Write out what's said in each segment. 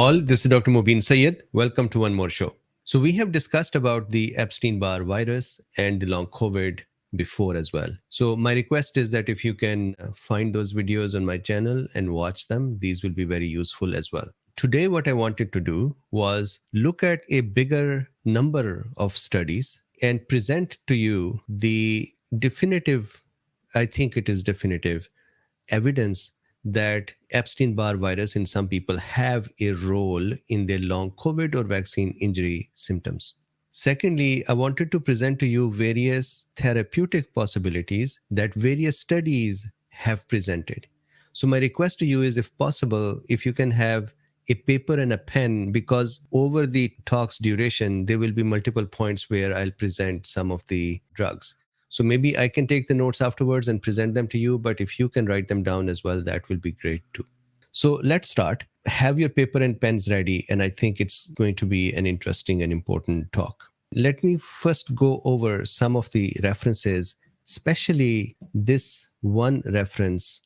all. This is Dr. Mobeen Sayed. Welcome to one more show. So we have discussed about the Epstein Barr virus and the long COVID before as well. So my request is that if you can find those videos on my channel and watch them, these will be very useful as well. Today, what I wanted to do was look at a bigger number of studies and present to you the definitive, I think it is definitive, evidence that Epstein Barr virus in some people have a role in their long COVID or vaccine injury symptoms. Secondly, I wanted to present to you various therapeutic possibilities that various studies have presented. So my request to you is, if possible, if you can have a paper and a pen, because over the talk's duration, there will be multiple points where I'll present some of the drugs. So maybe I can take the notes afterwards and present them to you, but if you can write them down as well, that will be great too. So let's start. Have your paper and pens ready, and I think it's going to be an interesting and important talk. Let me first go over some of the references, especially this one reference,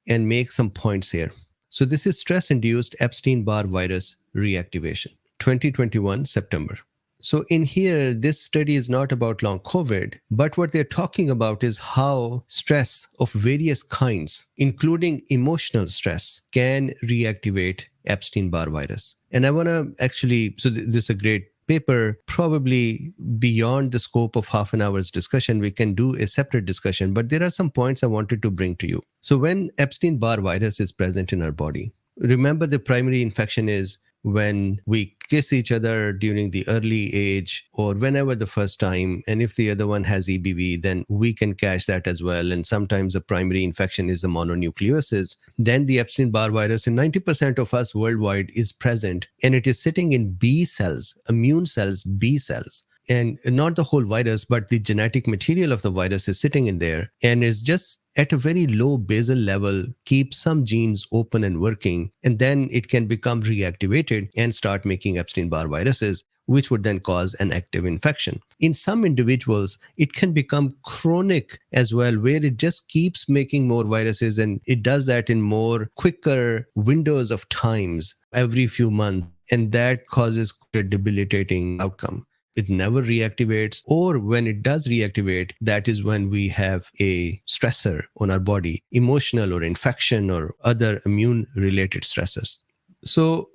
and make some points here. So this is Stress-Induced Epstein Barr Virus Reactivation, 2021, September. So in here, this study is not about long COVID, but what they're talking about is how stress of various kinds, including emotional stress, can reactivate Epstein Barr virus. And I want to actually, so this is a great paper, probably beyond the scope of half an hour's discussion. We can do a separate discussion, but there are some points I wanted to bring to you. So when Epstein Barr virus is present in our body, remember the primary infection is when we kiss each other during the early age or whenever the first time. And if the other one has EBV, then we can catch that as well. And sometimes the primary infection is a mononucleosis. Then the Epstein-Barr virus in 90% of us worldwide is present, and it is sitting in B cells, immune cells, B cells. And not the whole virus, but the genetic material of the virus is sitting in there and is just at a very low basal level, keep some genes open and working, and then it can become reactivated and start making Epstein-Barr viruses, which would then cause an active infection. In some individuals, it can become chronic as well, where it just keeps making more viruses, and it does that in more quicker windows of times every few months, and that causes a debilitating outcome. It never reactivates, or when it does reactivate, that is when we have a stressor on our body, emotional or infection or other immune-related stressors. So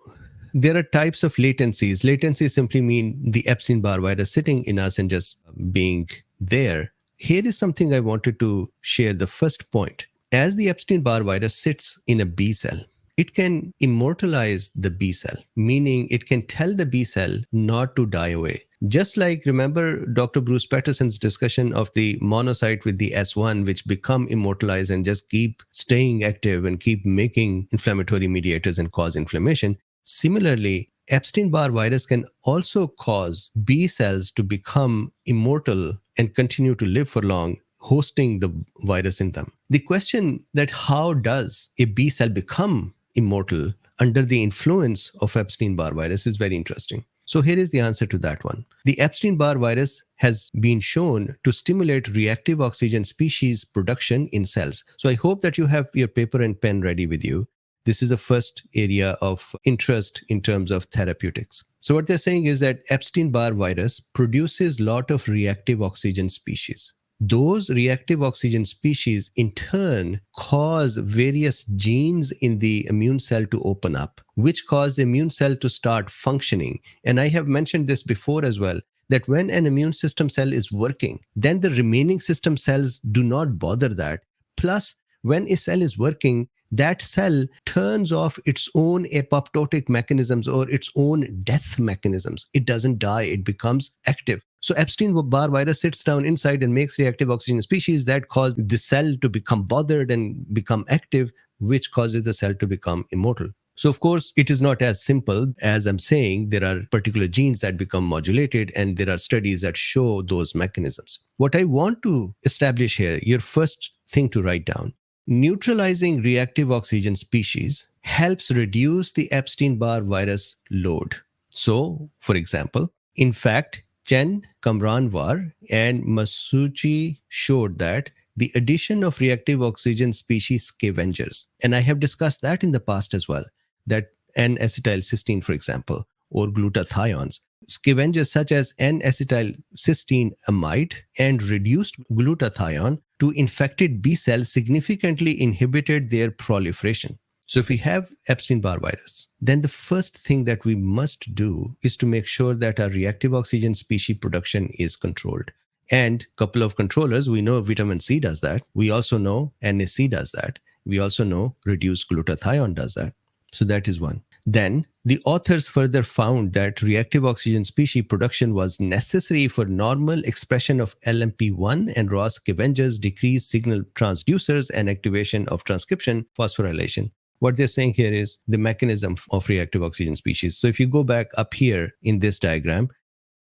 there are types of latencies. Latencies simply mean the Epstein-Barr virus sitting in us and just being there. Here is something I wanted to share. The first point, as the Epstein-Barr virus sits in a B cell, it can immortalize the B cell, meaning it can tell the B cell not to die away. Just like, remember Dr. Bruce Patterson's discussion of the monocyte with the S1, which become immortalized and just keep staying active and keep making inflammatory mediators and cause inflammation. Similarly, Epstein-Barr virus can also cause B cells to become immortal and continue to live for long, hosting the virus in them. The question that how does a B cell become immortal under the influence of Epstein-Barr virus is very interesting. So here is the answer to that one. The Epstein-Barr virus has been shown to stimulate reactive oxygen species production in cells. So I hope that you have your paper and pen ready with you. This is the first area of interest in terms of therapeutics. So what they're saying is that Epstein-Barr virus produces a lot of reactive oxygen species. Those reactive oxygen species in turn cause various genes in the immune cell to open up, which cause the immune cell to start functioning. And I have mentioned this before as well, that when an immune system cell is working, then the remaining system cells do not bother that. Plus, when a cell is working, that cell turns off its own apoptotic mechanisms or its own death mechanisms. It doesn't die, it becomes active. So Epstein-Barr virus sits down inside and makes reactive oxygen species that cause the cell to become bothered and become active, which causes the cell to become immortal. So of course, it is not as simple as I'm saying. There are particular genes that become modulated, and there are studies that show those mechanisms. What I want to establish here, your first thing to write down, neutralizing reactive oxygen species helps reduce the Epstein-Barr virus load. So, for example, in fact, Chen, Kamranwar, and Masucci showed that the addition of reactive oxygen species scavengers, and I have discussed that in the past as well, that N-acetylcysteine, for example, or glutathiones. Scavengers such as N-acetylcysteine amide and reduced glutathione to infected B cells significantly inhibited their proliferation. So if we have Epstein Barr virus, then the first thing that we must do is to make sure that our reactive oxygen species production is controlled. And a couple of controllers, we know vitamin C does that. We also know NAC does that. We also know reduced glutathione does that. So that is one. Then the authors further found that reactive oxygen species production was necessary for normal expression of LMP1 and ROS scavengers, decreased signal transducers, and activation of transcription phosphorylation. What they're saying here is the mechanism of reactive oxygen species. So if you go back up here in this diagram,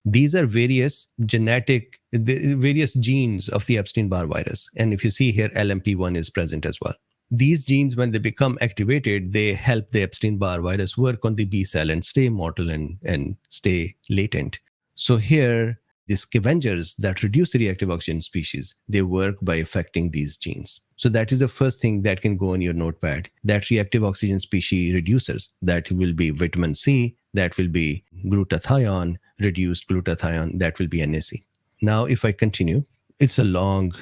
these are various various genes of the Epstein-Barr virus. And if you see here, LMP1 is present as well. These genes, when they become activated, they help the Epstein-Barr virus work on the B cell and stay mortal and stay latent. So here, the scavengers that reduce the reactive oxygen species, they work by affecting these genes. So that is the first thing that can go on your notepad, that reactive oxygen species reducers. That will be vitamin C, that will be glutathione, reduced glutathione, that will be NAC. Now, if I continue, it's a long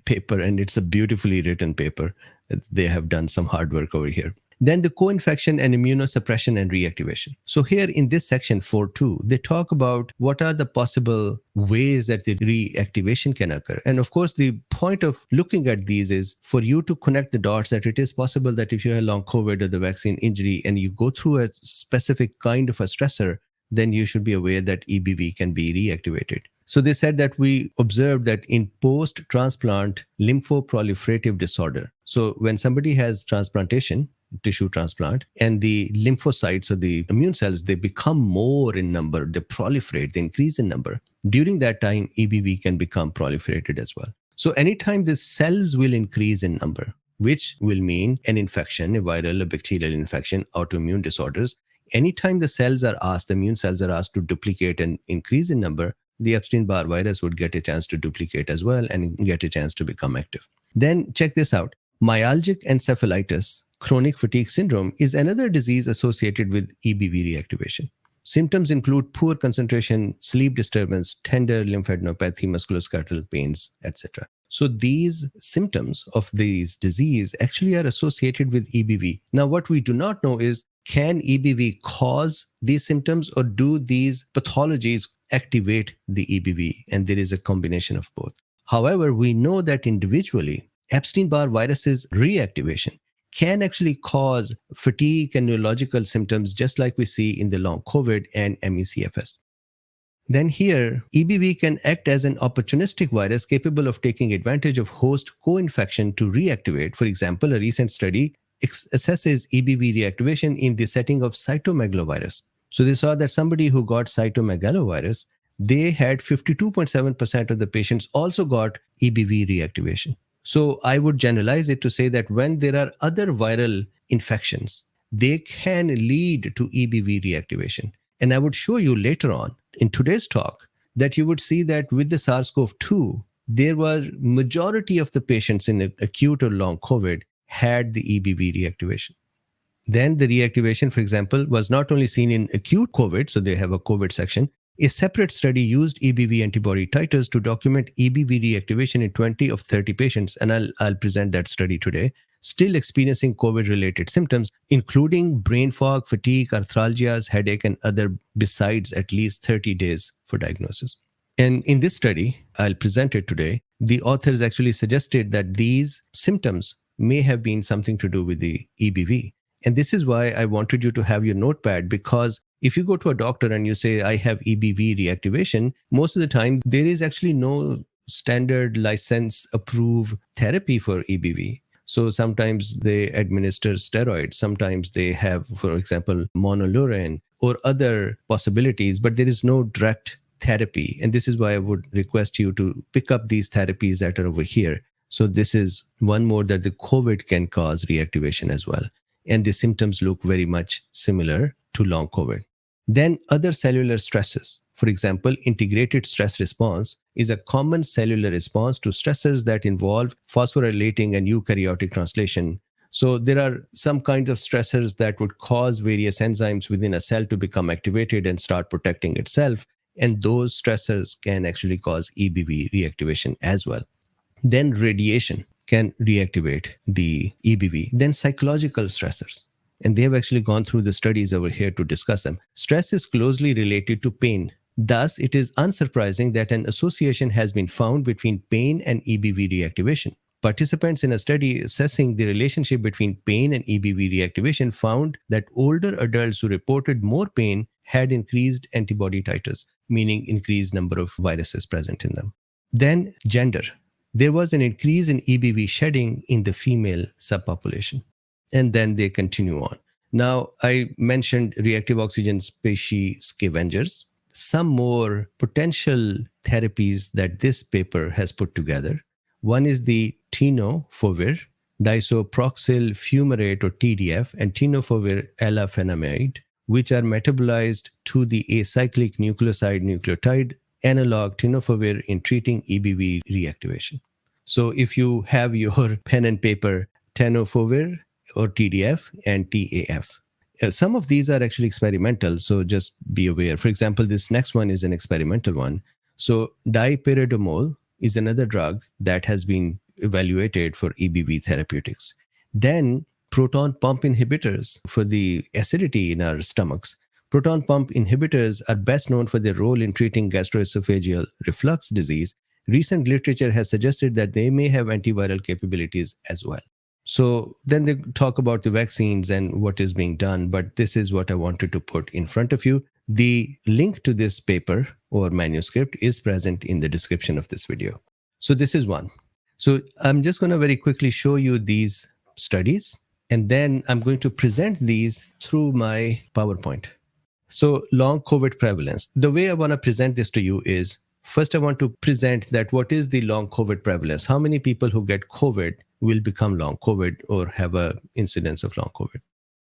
paper and it's a beautifully written paper. They have done some hard work over here. Then the co-infection and immunosuppression and reactivation. So here in this section 4.2, they talk about what are the possible ways that the reactivation can occur. And of course, the point of looking at these is for you to connect the dots that it is possible that if you have long COVID or the vaccine injury and you go through a specific kind of a stressor, then you should be aware that EBV can be reactivated. So they said that we observed that in post-transplant lymphoproliferative disorder. So when somebody has transplantation, tissue transplant, and the lymphocytes or the immune cells, they become more in number, they proliferate, they increase in number. During that time, EBV can become proliferated as well. So anytime the cells will increase in number, which will mean an infection, a viral, a bacterial infection, autoimmune disorders, anytime the cells are asked, the immune cells are asked to duplicate and increase in number, the Epstein-Barr virus would get a chance to duplicate as well and get a chance to become active. Then check this out. Myalgic-encephalitis, chronic fatigue syndrome, is another disease associated with EBV reactivation. Symptoms include poor concentration, sleep disturbance, tender lymphadenopathy, musculoskeletal pains, etc. So these symptoms of these disease actually are associated with EBV. Now, what we do not know is, can EBV cause these symptoms or do these pathologies activate the EBV? And there is a combination of both. However, we know that individually, Epstein-Barr virus's reactivation can actually cause fatigue and neurological symptoms, just like we see in the long COVID and ME/CFS. Then here, EBV can act as an opportunistic virus capable of taking advantage of host co-infection to reactivate. For example, a recent study assesses EBV reactivation in the setting of cytomegalovirus. So they saw that somebody who got cytomegalovirus, they had 52.7% of the patients also got EBV reactivation. So I would generalize it to say that when there are other viral infections, they can lead to EBV reactivation. And I would show you later on in today's talk that you would see that with the SARS-CoV-2, there were majority of the patients in acute or long COVID had the EBV reactivation. Then the reactivation, for example, was not only seen in acute COVID, so they have a COVID section. A separate study used EBV antibody titers to document EBV reactivation in 20 of 30 patients, and I'll present that study today, still experiencing COVID-related symptoms, including brain fog, fatigue, arthralgias, headache, and other besides at least 30 days for diagnosis. And in this study, I'll present it today, the authors actually suggested that these symptoms may have been something to do with the EBV. And this is why I wanted you to have your notepad, because if you go to a doctor and you say, I have EBV reactivation, most of the time there is actually no standard license approved therapy for EBV. So sometimes they administer steroids, sometimes they have, for example, monoleurin or other possibilities, but there is no direct therapy. And this is why I would request you to pick up these therapies that are over here. So this is one more that the COVID can cause reactivation as well. And the symptoms look very much similar to long COVID. Then other cellular stresses. For example, integrated stress response is a common cellular response to stressors that involve phosphorylating and eukaryotic translation. So there are some kinds of stressors that would cause various enzymes within a cell to become activated and start protecting itself. And those stressors can actually cause EBV reactivation as well. Then radiation can reactivate the EBV. Then psychological stressors. And they have actually gone through the studies over here to discuss them. Stress is closely related to pain. Thus, it is unsurprising that an association has been found between pain and EBV reactivation. Participants in a study assessing the relationship between pain and EBV reactivation found that older adults who reported more pain had increased antibody titers, meaning increased number of viruses present in them. Then gender. There was an increase in EBV shedding in the female subpopulation. And then they continue on. Now, I mentioned reactive oxygen species scavengers. Some more potential therapies that this paper has put together. One is the tenofovir, disoproxil fumarate or TDF, and tenofovir alafenamide, which are metabolized to the acyclic nucleotide analog tenofovir in treating EBV reactivation. So if you have your pen and paper, tenofovir or TDF and TAF. Some of these are actually experimental, so just be aware. For example, this next one is an experimental one. So dipyridamole is another drug that has been evaluated for EBV therapeutics. Then proton pump inhibitors for the acidity in our stomachs. Proton pump inhibitors are best known for their role in treating gastroesophageal reflux disease. Recent literature has suggested that they may have antiviral capabilities as well. So then they talk about the vaccines and what is being done, but this is what I wanted to put in front of you. The link to this paper or manuscript is present in the description of this video. So this is one. So I'm just going to very quickly show you these studies, and then I'm going to present these through my PowerPoint. So long COVID prevalence. The way I want to present this to you is, first I want to present that what is the long COVID prevalence? How many people who get COVID will become long COVID or have an incidence of long COVID?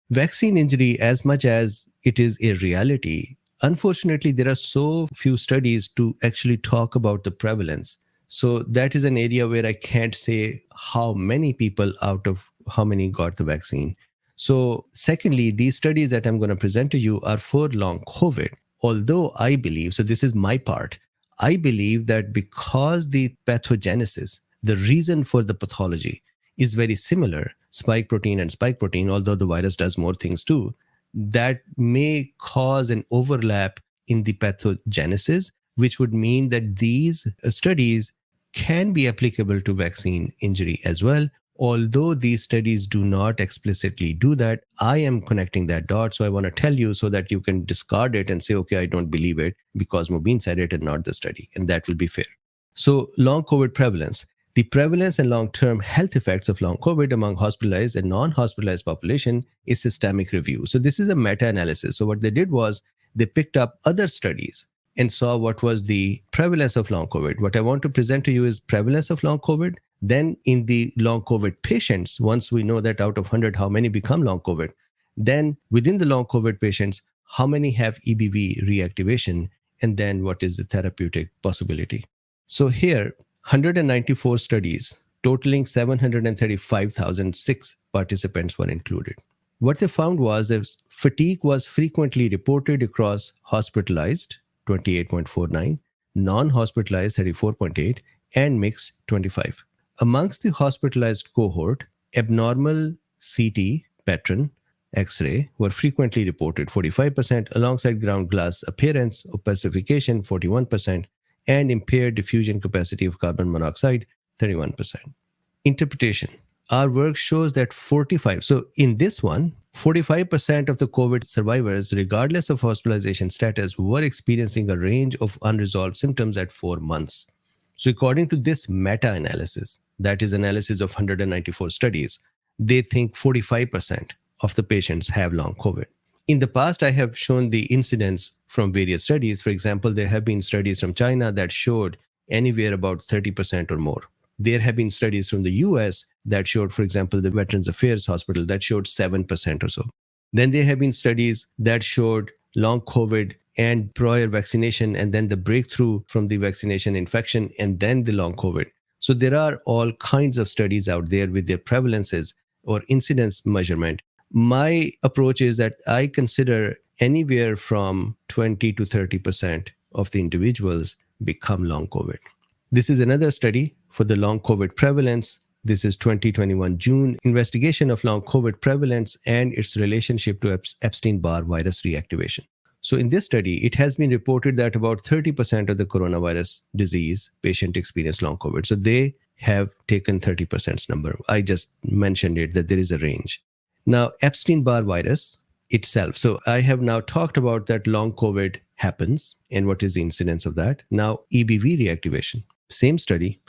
Vaccine injury, as much as it is a reality, unfortunately, there are so few studies to actually talk about the prevalence. So that is an area where I can't say how many people out of how many got the vaccine. So secondly, these studies that I'm going to present to you are for long COVID. Although I believe, so this is my part, I believe that because the pathogenesis, the reason for the pathology is very similar, spike protein and spike protein, although the virus does more things too, that may cause an overlap in the pathogenesis, which would mean that these studies can be applicable to vaccine injury as well. Although these studies do not explicitly do that, I am connecting that dot. So I want to tell you so that you can discard it and say, okay, I don't believe it because Mubin said it and not the study. And that will be fair. So long COVID prevalence. The prevalence and long-term health effects of long COVID among hospitalized and non-hospitalized population is systemic review. So this is a meta-analysis. So what they did was they picked up other studies and saw what was the prevalence of long COVID. What I want to present to you is prevalence of long COVID. Then in the long COVID patients, once we know that out of 100, how many become long COVID, then within the long COVID patients, how many have EBV reactivation, and then what is the therapeutic possibility. So here, 194 studies, totaling 735,006 participants were included. What they found was that fatigue was frequently reported across hospitalized, 28.49, non-hospitalized, 34.8, and mixed, 25. Amongst the hospitalized cohort, abnormal CT pattern X-ray were frequently reported, 45%, alongside ground glass appearance, opacification, 41%, and impaired diffusion capacity of carbon monoxide, 31%. Interpretation. Our work shows that 45, so in this one, 45% of the COVID survivors, regardless of hospitalization status, were experiencing a range of unresolved symptoms at 4 months. So according to this meta-analysis, that is analysis of 194 studies, they think 45% of the patients have long COVID. In the past, I have shown the incidence from various studies. For example, there have been studies from China that showed anywhere about 30% or more. There have been studies from the US that showed, for example, the Veterans Affairs Hospital that showed 7% or so. Then there have been studies that showed long COVID and prior vaccination, and then the breakthrough from the vaccination infection, and then the long COVID. So there are all kinds of studies out there with their prevalences or incidence measurement, my approach is that I consider anywhere from 20 to 30% of the individuals become long COVID. This is another study for the long COVID prevalence. This is 2021 June investigation of long COVID prevalence and its relationship to Epstein Barr virus reactivation. So in this study, it has been reported that about 30% of the coronavirus disease patient experience long COVID. So they have taken 30% number. I just mentioned it, that there is a range. Now, Epstein Barr virus itself. So I have now talked about that long COVID happens and what is the incidence of that. Now, EBV reactivation, same study.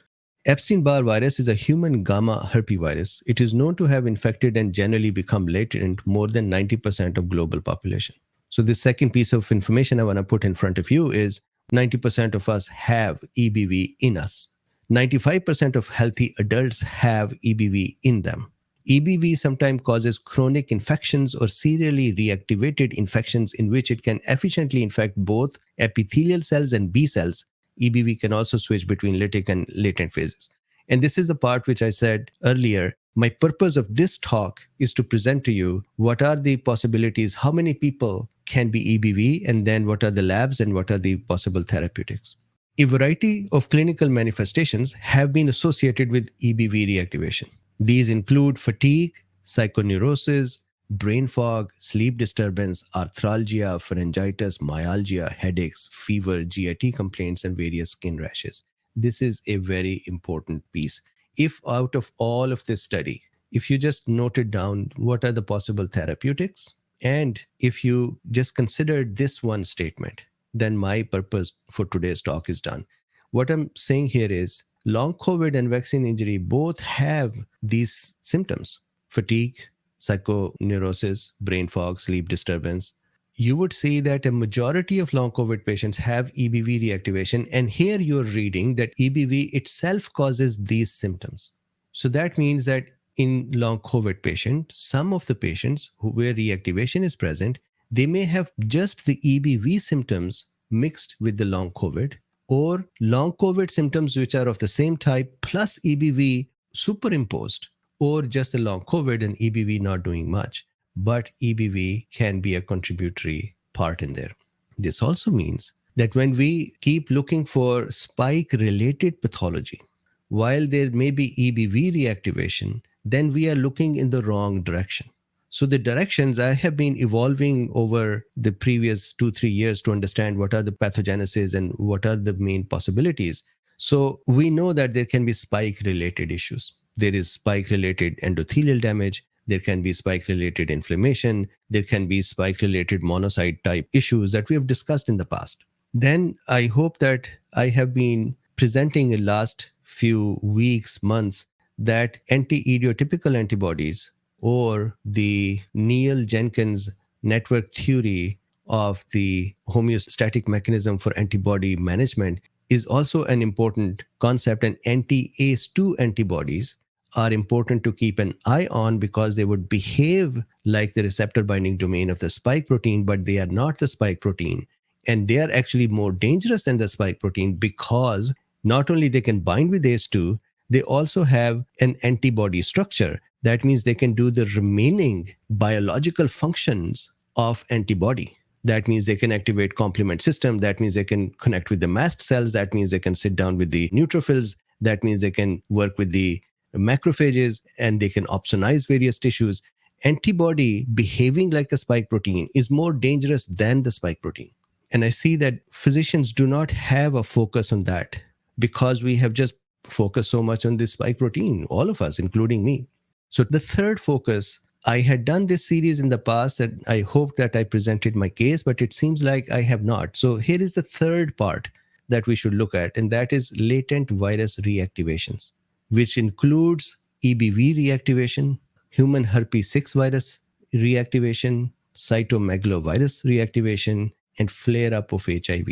Epstein Barr virus is a human gamma herpesvirus. It is known to have infected and generally become latent more than 90% of global population. So the second piece of information I want to put in front of you is 90% of us have EBV in us. 95% of healthy adults have EBV in them. EBV sometimes causes chronic infections or serially reactivated infections in which it can efficiently infect both epithelial cells and B cells. EBV can also switch between lytic and latent phases. And this is the part which I said earlier. My purpose of this talk is to present to you what are the possibilities, how many people can be EBV, and then what are the labs and what are the possible therapeutics. A variety of clinical manifestations have been associated with EBV reactivation. These include fatigue, psychoneurosis, brain fog, sleep disturbance, arthralgia, pharyngitis, myalgia, headaches, fever, GIT complaints, and various skin rashes. This is a very important piece. If out of all of this study, if you just noted down what are the possible therapeutics, and if you just considered this one statement, then my purpose for today's talk is done. What I'm saying here is long COVID and vaccine injury both have these symptoms: fatigue, psychoneurosis, brain fog, sleep disturbance. You would see that a majority of long COVID patients have EBV reactivation. And here you're reading that EBV itself causes these symptoms. So that means that in long COVID patient, some of the patients where reactivation is present, they may have just the EBV symptoms mixed with the long COVID, or long COVID symptoms which are of the same type plus EBV superimposed, or just the long COVID and EBV not doing much. But EBV can be a contributory part in there. This also means that when we keep looking for spike-related pathology, while there may be EBV reactivation, then we are looking in the wrong direction. So the directions I have been evolving over the previous 2-3 years to understand what are the pathogenesis and what are the main possibilities. So we know that there can be spike-related issues. There is spike-related endothelial damage. There can be spike-related inflammation. There can be spike-related monocyte type issues that we have discussed in the past. Then I hope that I have been presenting in last few weeks, months, that anti-idiotypical antibodies or the Neil Jenkins network theory of the homeostatic mechanism for antibody management is also an important concept, and anti-ACE2 antibodies are important to keep an eye on because they would behave like the receptor binding domain of the spike protein, but they are not the spike protein. And they are actually more dangerous than the spike protein because not only they can bind with ACE2, they also have an antibody structure. That means they can do the remaining biological functions of antibody. That means they can activate complement system. That means they can connect with the mast cells. That means they can sit down with the neutrophils. That means they can work with the macrophages, and they can opsonize various tissues. Antibody behaving like a spike protein is more dangerous than the spike protein. And I see that physicians do not have a focus on that because we have just focused so much on this spike protein, all of us, including me. So the third focus, I had done this series in the past and I hope that I presented my case, but it seems like I have not. So here is the third part that we should look at, and that is latent virus reactivations, which includes EBV reactivation, human herpes 6 virus reactivation, cytomegalovirus reactivation, and flare-up of HIV.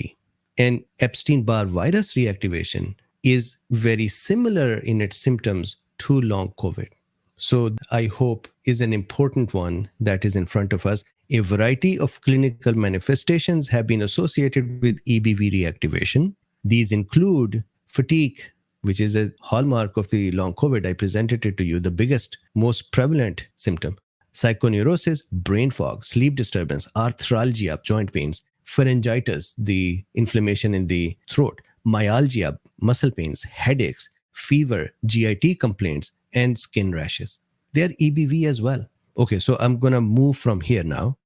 And Epstein Barr virus reactivation is very similar in its symptoms to long COVID. So I hope is an important one that is in front of us. A variety of clinical manifestations have been associated with EBV reactivation. These include fatigue, which is a hallmark of the long COVID. I presented it to you, the biggest, most prevalent symptom. Psychoneurosis, brain fog, sleep disturbance, arthralgia, joint pains, pharyngitis, the inflammation in the throat, myalgia, muscle pains, headaches, fever, GIT complaints, and skin rashes. They are EBV as well. Okay, so I'm going to move from here now.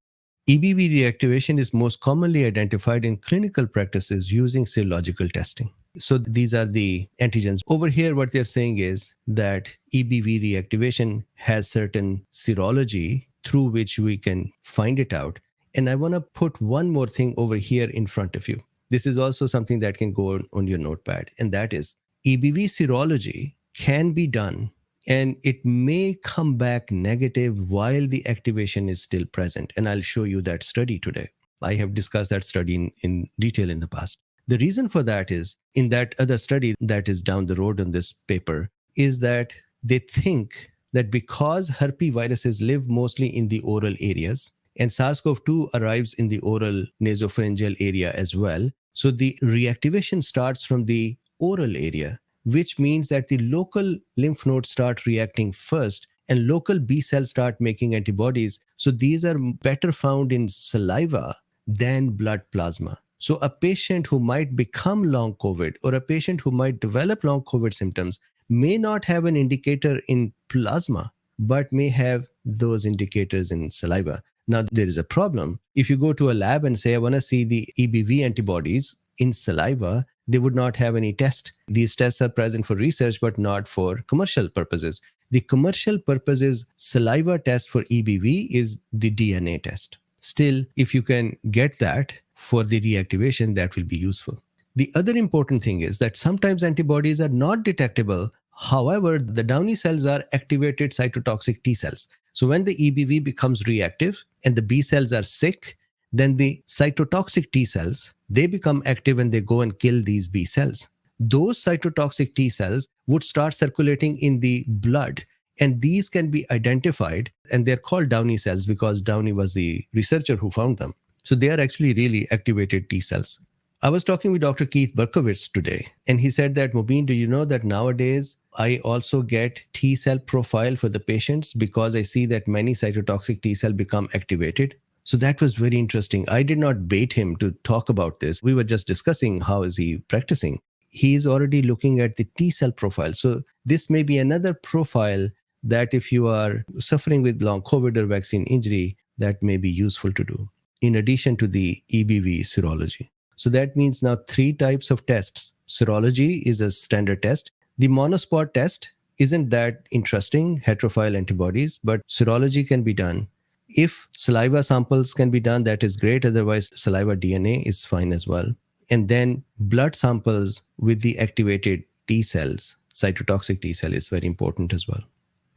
EBV reactivation is most commonly identified in clinical practices using serological testing. So these are the antigens. Over here, what they're saying is that EBV reactivation has certain serology through which we can find it out. And I want to put one more thing over here in front of you. This is also something that can go on your notepad, and that is EBV serology can be done, and it may come back negative while the activation is still present. And I'll show you that study today. I have discussed that study in detail in the past. The reason for that is, in that other study that is down the road on this paper, is that they think that because herpesviruses live mostly in the oral areas, and SARS-CoV-2 arrives in the oral nasopharyngeal area as well, so the reactivation starts from the oral area, which means that the local lymph nodes start reacting first and local B cells start making antibodies. So these are better found in saliva than blood plasma. So a patient who might become long COVID or a patient who might develop long COVID symptoms may not have an indicator in plasma, but may have those indicators in saliva. Now, there is a problem. If you go to a lab and say, I want to see the EBV antibodies in saliva, they would not have any test. These tests are present for research, but not for commercial purposes. The commercial purposes saliva test for EBV is the DNA test. Still, if you can get that for the reactivation, that will be useful. The other important thing is that sometimes antibodies are not detectable. However, the Downey cells are activated cytotoxic T cells. So when the EBV becomes reactive and the B cells are sick, then the cytotoxic T cells, they become active and they go and kill these B cells. Those cytotoxic T cells would start circulating in the blood, and these can be identified, and they're called Downey cells because Downey was the researcher who found them. So they are actually really activated T cells. I was talking with Dr. Keith Berkowitz today, and he said that, Mubin, do you know that nowadays I also get T cell profile for the patients because I see that many cytotoxic T cell become activated? So that was very interesting. I did not bait him to talk about this. We were just discussing how is he practicing. He is already looking at the T cell profile. So this may be another profile that if you are suffering with long COVID or vaccine injury, that may be useful to do, in addition to the EBV serology. So that means now 3 types of tests. Serology is a standard test. The monospot test isn't that interesting, heterophile antibodies, but serology can be done. If saliva samples can be done, that is great. Otherwise, saliva DNA is fine as well. And then blood samples with the activated T cells, cytotoxic T cell, is very important as well.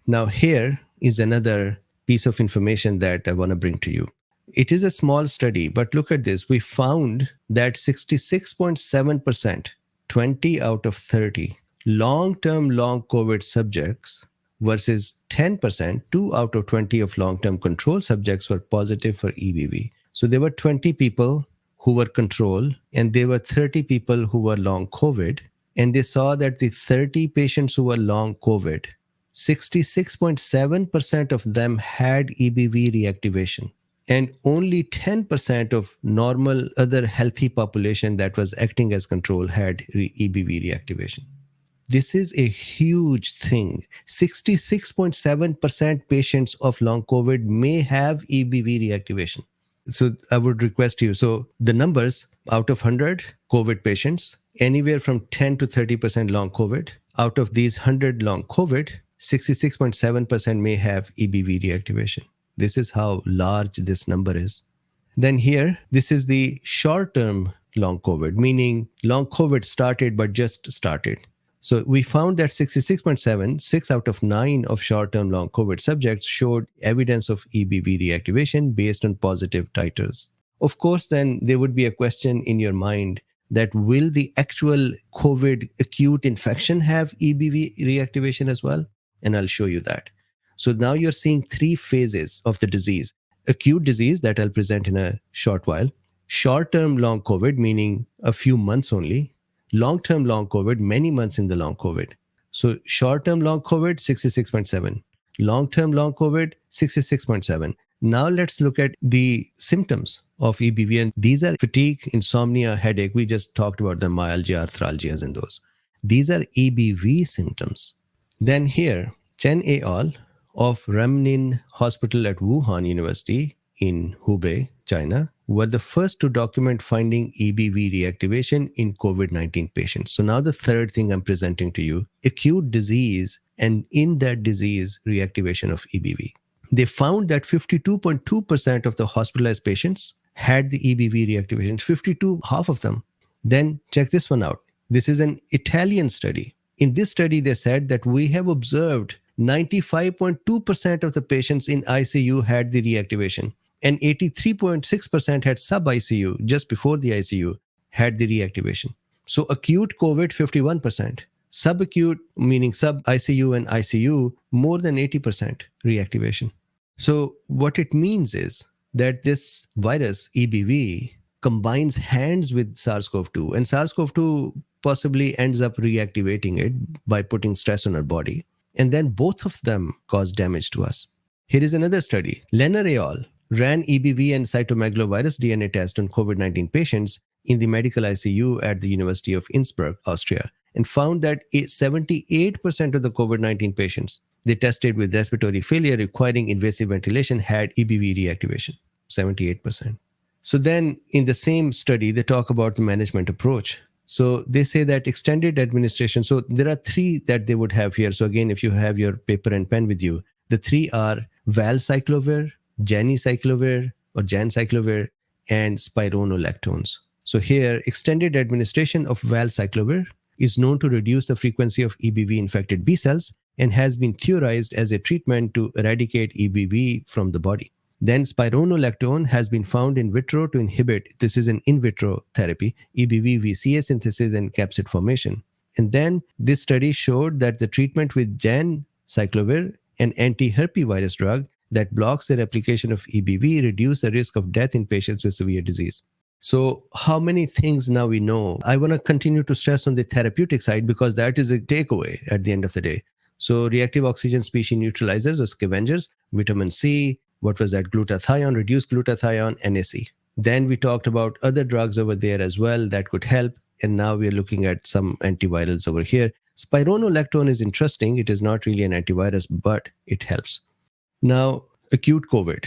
Now, here is another piece of information that I want to bring to you. It is a small study, but look at this. We found that 66.7%, 20 out of 30, long-term long COVID subjects versus 10%, 2 out of 20 of long-term control subjects were positive for EBV. So there were 20 people who were control, and there were 30 people who were long COVID. And they saw that the 30 patients who were long COVID, 66.7% of them had EBV reactivation. And only 10% of normal other healthy population that was acting as control had EBV reactivation. This is a huge thing. 66.7% patients of long COVID may have EBV reactivation. So I would request you, so the numbers out of 100 COVID patients, anywhere from 10 to 30% long COVID. Out of these 100 long COVID, 66.7% may have EBV reactivation. This is how large this number is. Then here, this is the short-term long COVID, meaning long COVID started but just started. So we found that 66.7, 6 out of 9 of short-term long COVID subjects showed evidence of EBV reactivation based on positive titers. Of course, then there would be a question in your mind that will the actual COVID acute infection have EBV reactivation as well? And I'll show you that. So now you're seeing 3 phases of the disease. Acute disease that I'll present in a short while. Short-term long COVID, meaning a few months only. Long-term long COVID, many months in the long COVID. So short-term long COVID, 66.7. Long-term long COVID, 66.7. Now let's look at the symptoms of EBV. And these are fatigue, insomnia, headache. We just talked about the myalgia, arthralgias and those. These are EBV symptoms. Then here, Chen et al. Of Renmin Hospital at Wuhan University in Hubei, China, were the first to document finding EBV reactivation in COVID-19 patients. So now the third thing I'm presenting to you, acute disease, and in that disease, reactivation of EBV. They found that 52.2% of the hospitalized patients had the EBV reactivation, 52, half of them. Then check this one out. This is an Italian study. In this study, they said that we have observed 95.2% of the patients in ICU had the reactivation, and 83.6% had sub-ICU, just before the ICU, had the reactivation. So acute COVID, 51%. Subacute, meaning sub-ICU and ICU, more than 80% reactivation. So what it means is that this virus, EBV, combines hands with SARS-CoV-2, and SARS-CoV-2 possibly ends up reactivating it by putting stress on our body. And then both of them cause damage to us. Here is another study. Lenner et al. Ran EBV and cytomegalovirus DNA test on COVID-19 patients in the medical ICU at the University of Innsbruck, Austria, and found that 78% of the COVID-19 patients they tested with respiratory failure requiring invasive ventilation had EBV reactivation, 78%. So then in the same study, they talk about the management approach. So they say that extended administration, so there are three that they would have here. So again, if you have your paper and pen with you, the three are valcyclovir, janicyclovir or jancyclovir, and spironolactones. So here, extended administration of valcyclovir is known to reduce the frequency of EBV infected B cells and has been theorized as a treatment to eradicate EBV from the body. Then spironolactone has been found in vitro to inhibit, this is an in vitro therapy, EBV VCA synthesis and capsid formation. And then this study showed that the treatment with jancyclovir, an anti-herpesvirus drug that blocks the replication of EBV, reduce the risk of death in patients with severe disease. So how many things now we know? I want to continue to stress on the therapeutic side because that is a takeaway at the end of the day. So reactive oxygen species neutralizers or scavengers, vitamin C, what was that? Glutathione, reduced glutathione, NAC. Then we talked about other drugs over there as well that could help. And now we're looking at some antivirals over here. Spironolactone is interesting. It is not really an antivirus, but it helps. Now, acute COVID.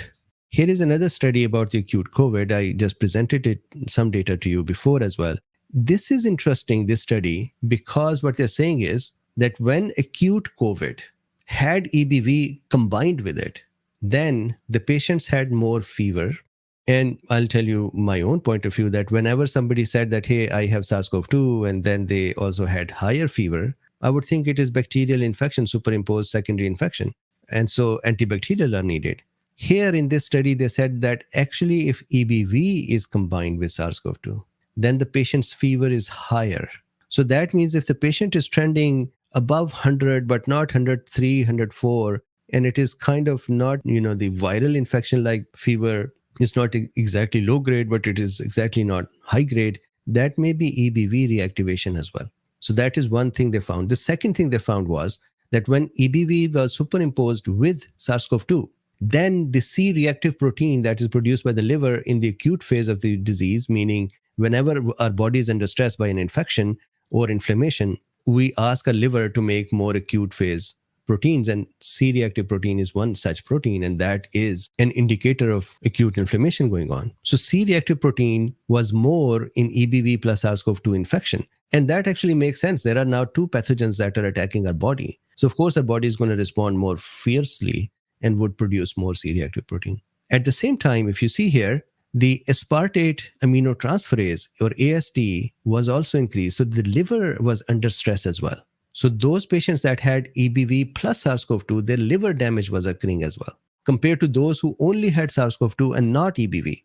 Here is another study about the acute COVID. I just presented some data to you before as well. This is interesting, this study, because what they're saying is that when acute COVID had EBV combined with it, then the patients had more fever. And I'll tell you my own point of view that whenever somebody said that, hey, I have SARS-CoV-2, and then they also had higher fever, I would think it is bacterial infection, superimposed secondary infection. And so antibacterial are needed. Here in this study, they said that actually if EBV is combined with SARS-CoV-2, then the patient's fever is higher. So that means if the patient is trending above 100, but not 103, 104, and it is kind of not, the viral infection like fever is not exactly low grade, but it is exactly not high grade, that may be EBV reactivation as well. So that is one thing they found. The second thing they found was that when EBV was superimposed with SARS-CoV-2, then the C-reactive protein that is produced by the liver in the acute phase of the disease, meaning whenever our body is under stress by an infection or inflammation, we ask our liver to make more acute phase proteins, and C-reactive protein is one such protein, and that is an indicator of acute inflammation going on. So C-reactive protein was more in EBV plus SARS-CoV-2 infection, and that actually makes sense. There are now two pathogens that are attacking our body. So of course, our body is going to respond more fiercely and would produce more C-reactive protein. At the same time, if you see here, the aspartate aminotransferase or AST was also increased. So the liver was under stress as well. So those patients that had EBV plus SARS-CoV-2, their liver damage was occurring as well, compared to those who only had SARS-CoV-2 and not EBV.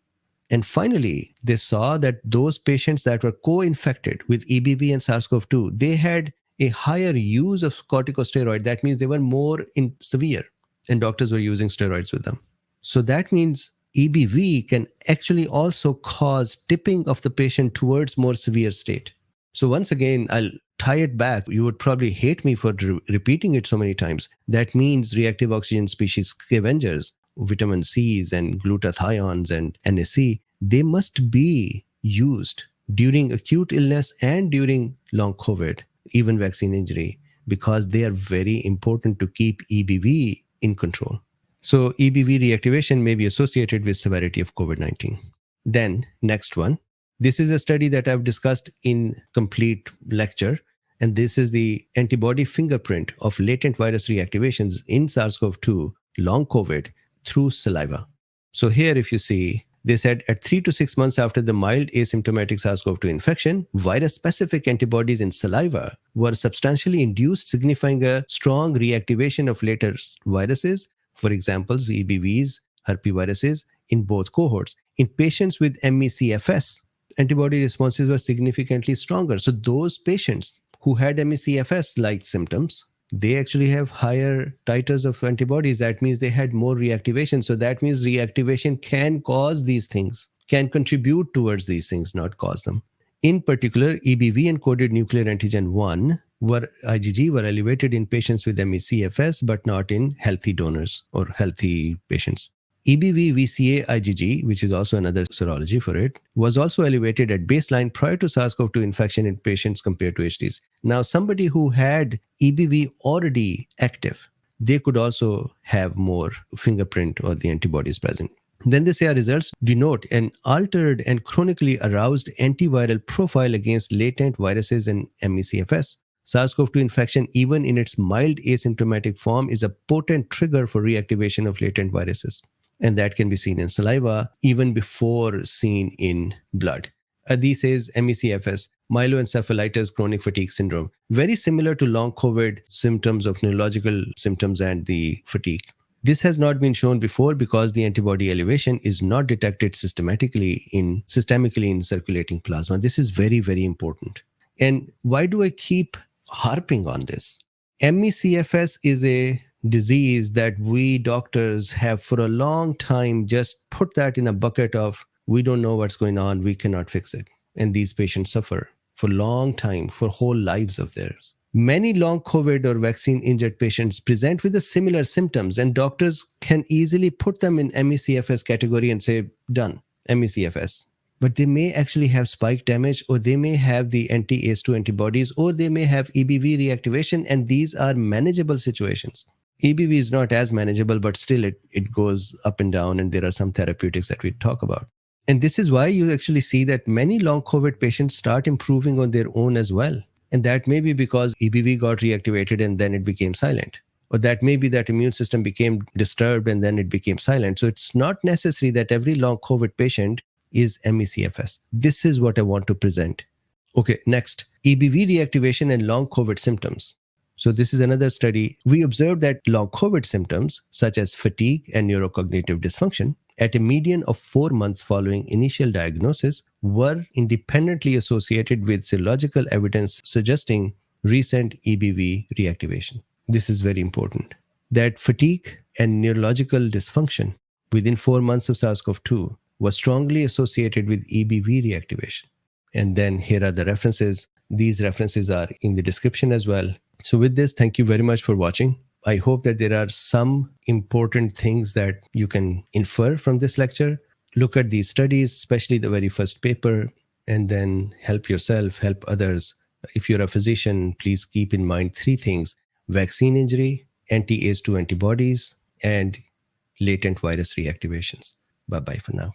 And finally, they saw that those patients that were co-infected with EBV and SARS-CoV-2, they had a higher use of corticosteroid. That means they were more severe, and doctors were using steroids with them. So that means EBV can actually also cause tipping of the patient towards more severe state. So once again, I'll tie it back. You would probably hate me for repeating it so many times. That means reactive oxygen species scavengers, vitamin C's and glutathiones and NAC, they must be used during acute illness and during long COVID, even vaccine injury, because they are very important to keep EBV in control. So EBV reactivation may be associated with severity of COVID-19. Then next one. This is a study that I've discussed in complete lecture. And this is the antibody fingerprint of latent virus reactivations in SARS-CoV-2, long COVID, through saliva. So here, if you see, they said at 3 to 6 months after the mild asymptomatic SARS-CoV-2 infection, virus-specific antibodies in saliva were substantially induced, signifying a strong reactivation of later viruses, for example, EBVs, herpesviruses, in both cohorts. In patients with ME/CFS, antibody responses were significantly stronger. So those patients who had ME/CFS-like symptoms, they actually have higher titers of antibodies. That means they had more reactivation. So that means reactivation can cause these things, can contribute towards these things, not cause them. In particular, EBV-encoded nuclear antigen 1 IgG were elevated in patients with ME/CFS, but not in healthy donors or healthy patients. EBV VCA IgG, which is also another serology for it, was also elevated at baseline prior to SARS-CoV-2 infection in patients compared to HDs. Now, somebody who had EBV already active, they could also have more fingerprint or the antibodies present. Then they say our results denote an altered and chronically aroused antiviral profile against latent viruses and ME/CFS. SARS-CoV-2 infection, even in its mild asymptomatic form, is a potent trigger for reactivation of latent viruses. And that can be seen in saliva even before seen in blood. This is ME/CFS, myeloencephalitis chronic fatigue syndrome, very similar to long COVID symptoms of neurological symptoms and the fatigue. This has not been shown before because the antibody elevation is not detected systemically in circulating plasma. This is very, very important. And why do I keep harping on this? ME/CFS is a disease that we doctors have for a long time just put that in a bucket of, we don't know what's going on, we cannot fix it. And these patients suffer for a long time, for whole lives of theirs. Many long COVID or vaccine injured patients present with the similar symptoms, and doctors can easily put them in ME/CFS category and say, done, ME/CFS. But they may actually have spike damage, or they may have the anti-ACE2 antibodies, or they may have EBV reactivation, and these are manageable situations. EBV is not as manageable, but still it goes up and down, and there are some therapeutics that we talk about. And this is why you actually see that many long COVID patients start improving on their own as well. And that may be because EBV got reactivated and then it became silent. Or that may be that immune system became disturbed and then it became silent. So it's not necessary that every long COVID patient is ME/CFS. This is what I want to present. Okay, next, EBV reactivation and long COVID symptoms. So this is another study. We observed that long COVID symptoms, such as fatigue and neurocognitive dysfunction, at a median of 4 months following initial diagnosis, were independently associated with serological evidence suggesting recent EBV reactivation. This is very important. That fatigue and neurological dysfunction within 4 months of SARS-CoV-2 was strongly associated with EBV reactivation. And then here are the references. These references are in the description as well. So with this, thank you very much for watching. I hope that there are some important things that you can infer from this lecture. Look at these studies, especially the very first paper, and then help yourself, help others. If you're a physician, please keep in mind 3 things: vaccine injury, anti-ACE2 antibodies, and latent virus reactivations. Bye-bye for now.